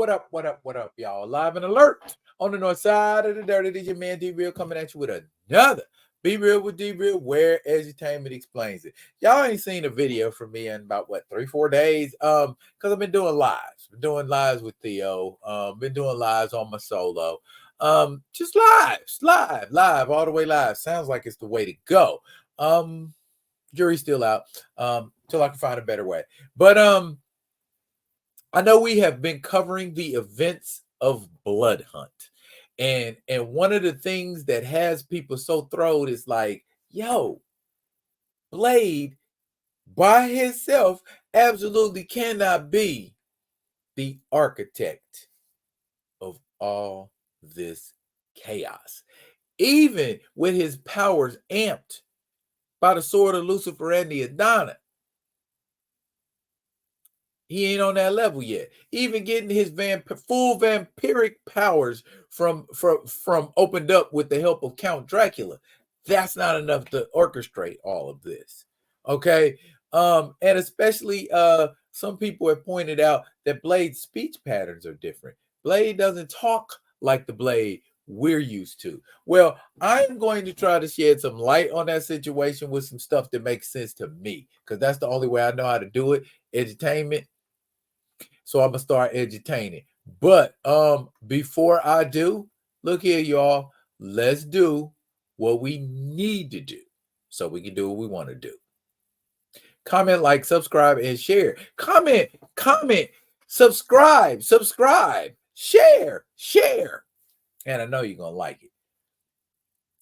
What up, y'all? Live and alert on the north side of the dirty. This your man D Real coming at you with another Be Real with D Real, where edutainment explains it. Y'all ain't seen a video from me in about what 3-4 days. Because I've been doing lives. Been doing lives with Theo. Been doing lives on my solo. Just live, all the way live. Sounds like it's the way to go. Jury's still out. Till I can find a better way. But I know we have been covering the events of Blood Hunt. And one of the things that has people so thrilled is like, yo, Blade by himself absolutely cannot be the architect of all this chaos. Even with his powers amped by the sword of Lucifer and the Adonai, he ain't on that level yet. Even getting his full vampiric powers from opened up with the help of Count Dracula, that's not enough to orchestrate all of this. Okay, and especially some people have pointed out that Blade's speech patterns are different. Blade doesn't talk like the Blade we're used to. Well, I'm going to try to shed some light on that situation with some stuff that makes sense to me, because that's the only way I know how to do it. Entertainment. So I'm gonna start edutaining. But before I do, look here, y'all. Let's do what we need to do so we can do what we want to do. Comment, like, subscribe, and share. Comment, subscribe, share. And I know you're gonna like it.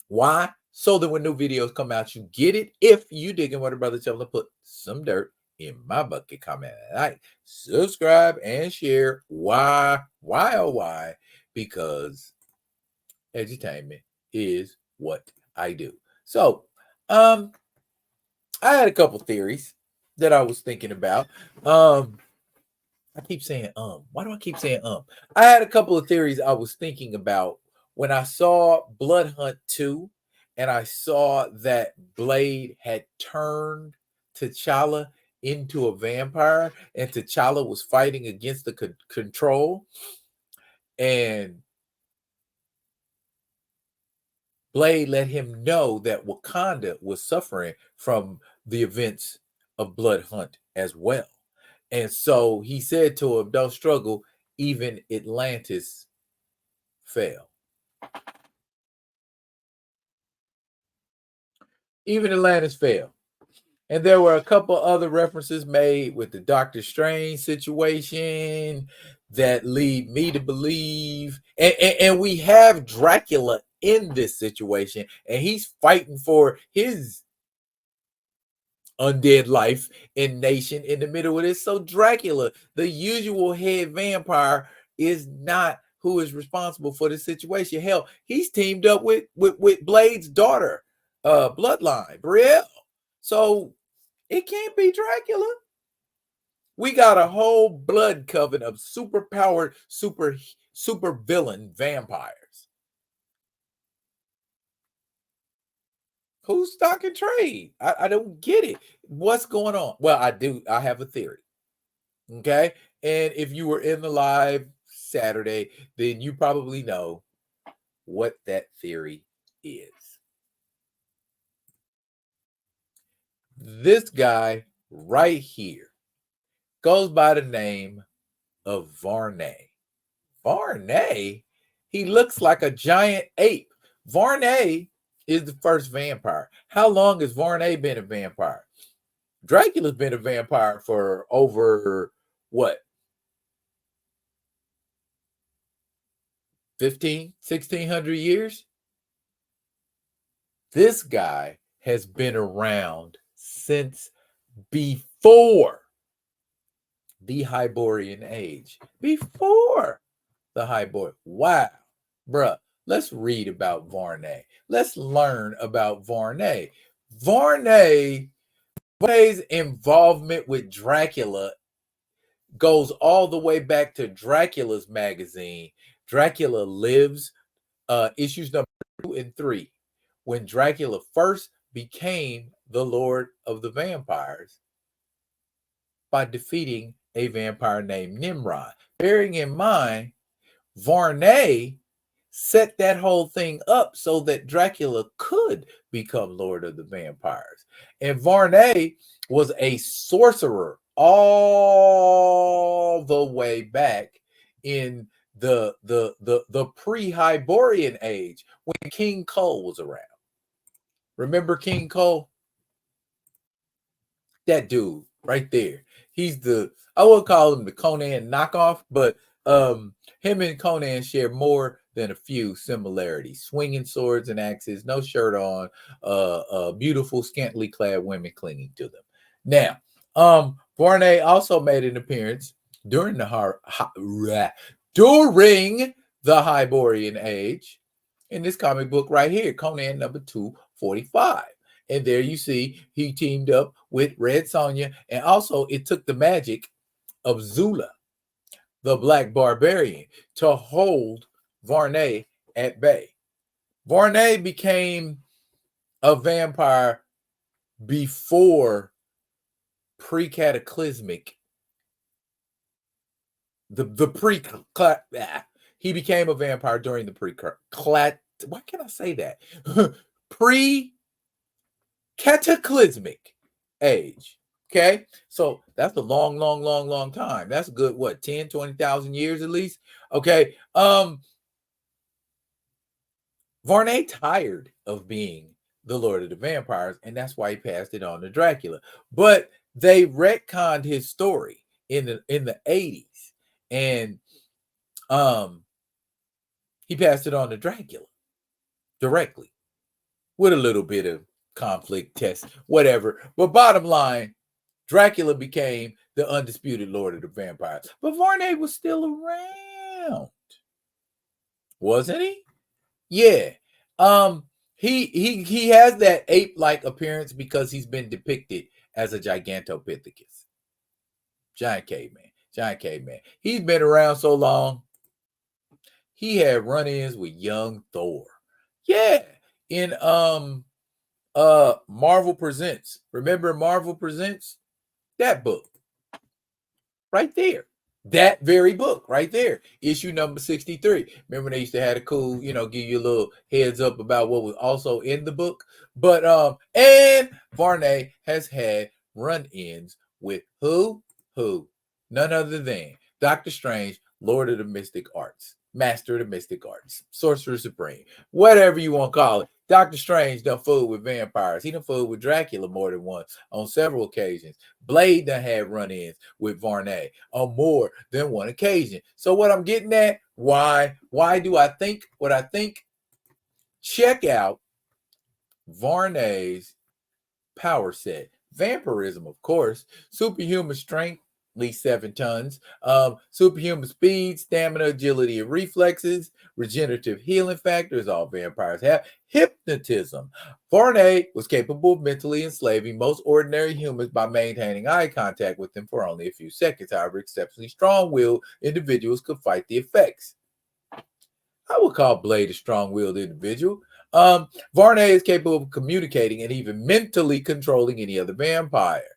Why? So that when new videos come out, you get it. If you digging what a brother tell them to put some dirt in my bucket, comment, like, subscribe, and share. Why? Because edutainment is what I do. So, I had a couple theories that I was thinking about. I keep saying Why do I keep saying I had a couple of theories I was thinking about when I saw Blood Hunt 2, and I saw that Blade had turned T'Challa into a vampire, and T'Challa was fighting against the control, and Blade let him know that Wakanda was suffering from the events of Blood Hunt as well. And so he said to him, don't struggle, even Atlantis fell. Even Atlantis fell. And there were a couple other references made with the Doctor Strange situation that lead me to believe. And we have Dracula in this situation, and he's fighting for his undead life and nation in the middle of this. So Dracula, the usual head vampire, is not who is responsible for this situation. Hell, he's teamed up with Blade's daughter, bloodline, Brielle. So it can't be Dracula. We got a whole blood coven of super powered, super villain vampires. Who's stock and trade? I don't get it. What's going on? Well, I do. I have a theory. Okay. And if you were in the live Saturday, then you probably know what that theory is. This guy right here goes by the name of Varney. Varney? He looks like a giant ape. Varney is the first vampire. How long has Varney been a vampire? Dracula's been a vampire for over what? 1600 years? This guy has been around since before the Hyborian age. Before the Hyborian. Wow. Bruh, let's read about Varney. Let's learn about Varney. Varney's involvement with Dracula goes all the way back to Dracula's magazine, Dracula Lives, issues number 2 and 3, when Dracula first became the Lord of the Vampires by defeating a vampire named Nimrod. bearing in mind, Varney set that whole thing up so that Dracula could become Lord of the Vampires. And Varney was a sorcerer all the way back in the pre-Hyborian age when King Cole was around. Remember King Cole? That dude right there. He's I would call him the Conan knockoff, but him and Conan share more than a few similarities. Swinging swords and axes, no shirt on, beautiful, scantily clad women clinging to them. Now, Varney also made an appearance during the Hyborian age in this comic book right here, Conan number 245. And there you see he teamed up with Red Sonja. And also it took the magic of Zula, the Black Barbarian, to hold Varney at bay. Varney became a vampire before pre-cataclysmic. He became a vampire during the why can't I say that? Pre-cataclysmic age. Okay, so that's a long time. That's a good, what, 10, 20,000 years at least? Okay, Varney tired of being the Lord of the Vampires, and that's why he passed it on to Dracula. But they retconned his story in the 80s, and he passed it on to Dracula directly with a little bit of conflict test, whatever. But bottom line, Dracula became the undisputed Lord of the Vampires. But Varney was still around, wasn't he? Yeah. He has that ape-like appearance because he's been depicted as a Gigantopithecus. Giant caveman. He's been around so long. He had run-ins with young Thor. Yeah. In Marvel Presents. Remember Marvel Presents? That book. Right there. That very book right there. Issue number 63. Remember they used to have a cool, give you a little heads up about what was also in the book. But and Varney has had run-ins with who? None other than Doctor Strange, Lord of the Mystic Arts, Master of the Mystic Arts, Sorcerer Supreme, whatever you want to call it. Doctor Strange done fooled with vampires. He done fooled with Dracula more than once on several occasions. Blade done had run-ins with Varney on more than one occasion. So what I'm getting at, why do I think what I think? Check out Varney's power set. Vampirism, of course. Superhuman strength, at least 7 tons. Superhuman speed, stamina, agility, and reflexes. Regenerative healing factors, all vampires have. Hypnotism. Varney was capable of mentally enslaving most ordinary humans by maintaining eye contact with them for only a few seconds. However, exceptionally strong-willed individuals could fight the effects. I would call Blade a strong-willed individual. Varney is capable of communicating and even mentally controlling any other vampire.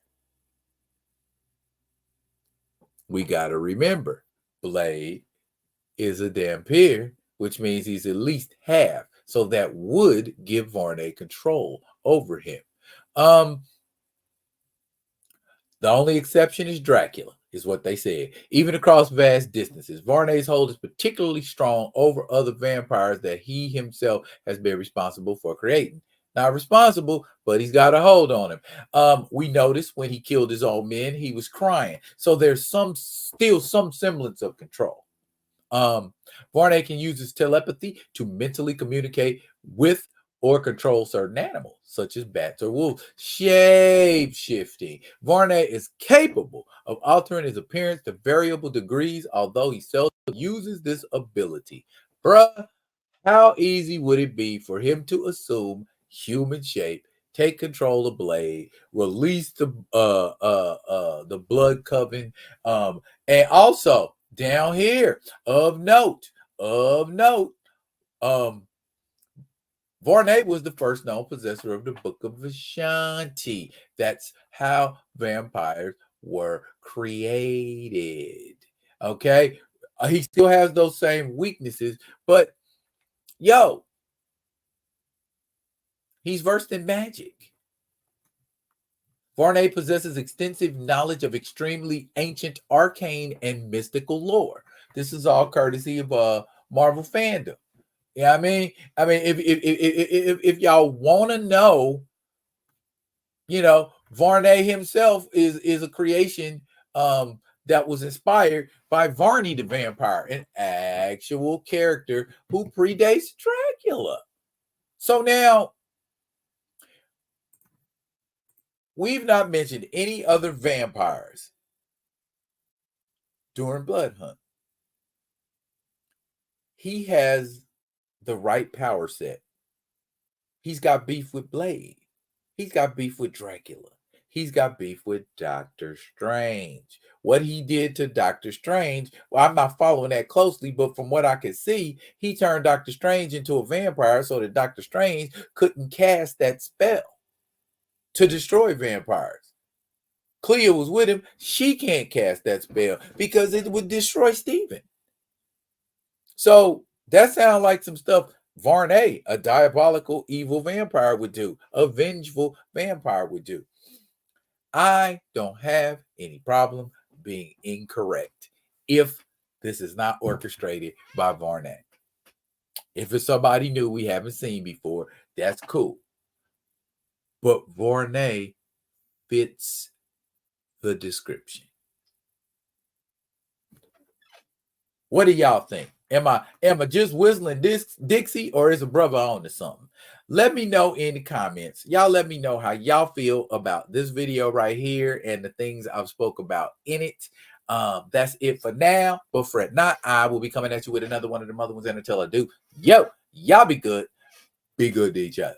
We got to remember, Blade is a Dhampir, which means he's at least half. So that would give Varney control over him. The only exception is Dracula, is what they said. Even across vast distances, Varney's hold is particularly strong over other vampires that he himself has been responsible for creating. Not responsible, but he's got a hold on him. We noticed when he killed his own men, he was crying. So there's still some semblance of control. Varney can use his telepathy to mentally communicate with or control certain animals, such as bats or wolves. Shape-shifting. Varney is capable of altering his appearance to variable degrees, although he seldom uses this ability. Bruh, how easy would it be for him to assume human shape, take control of Blade, release the blood coven, and also down here of note, Varney was the first known possessor of the Book of Vishanti. That's how vampires were created. Okay, He still has those same weaknesses, but yo, he's versed in magic. Varney possesses extensive knowledge of extremely ancient, arcane, and mystical lore. This is all courtesy of Marvel fandom. Yeah, I mean, if y'all want to know, Varney himself is a creation that was inspired by Varney the vampire, an actual character who predates Dracula. So now, we've not mentioned any other vampires during Blood Hunt. He has the right power set. He's got beef with Blade. He's got beef with Dracula. He's got beef with Doctor Strange. What he did to Doctor Strange, well, I'm not following that closely, but from what I can see, he turned Doctor Strange into a vampire so that Doctor Strange couldn't cast that spell to destroy vampires. Clea was with him. She can't cast that spell because it would destroy Steven. So that sounds like some stuff Varney, a diabolical, evil vampire, would do. A vengeful vampire would do. I don't have any problem being incorrect if this is not orchestrated by Varney. If it's somebody new we haven't seen before, that's cool. But Varney fits the description. What do y'all think? Am I just whistling Dixie, or is a brother on to something? Let me know in the comments. Y'all let me know how y'all feel about this video right here and the things I've spoke about in it. That's it for now. But fret not, I will be coming at you with another one of the other ones. And until I do, y'all be good to each other.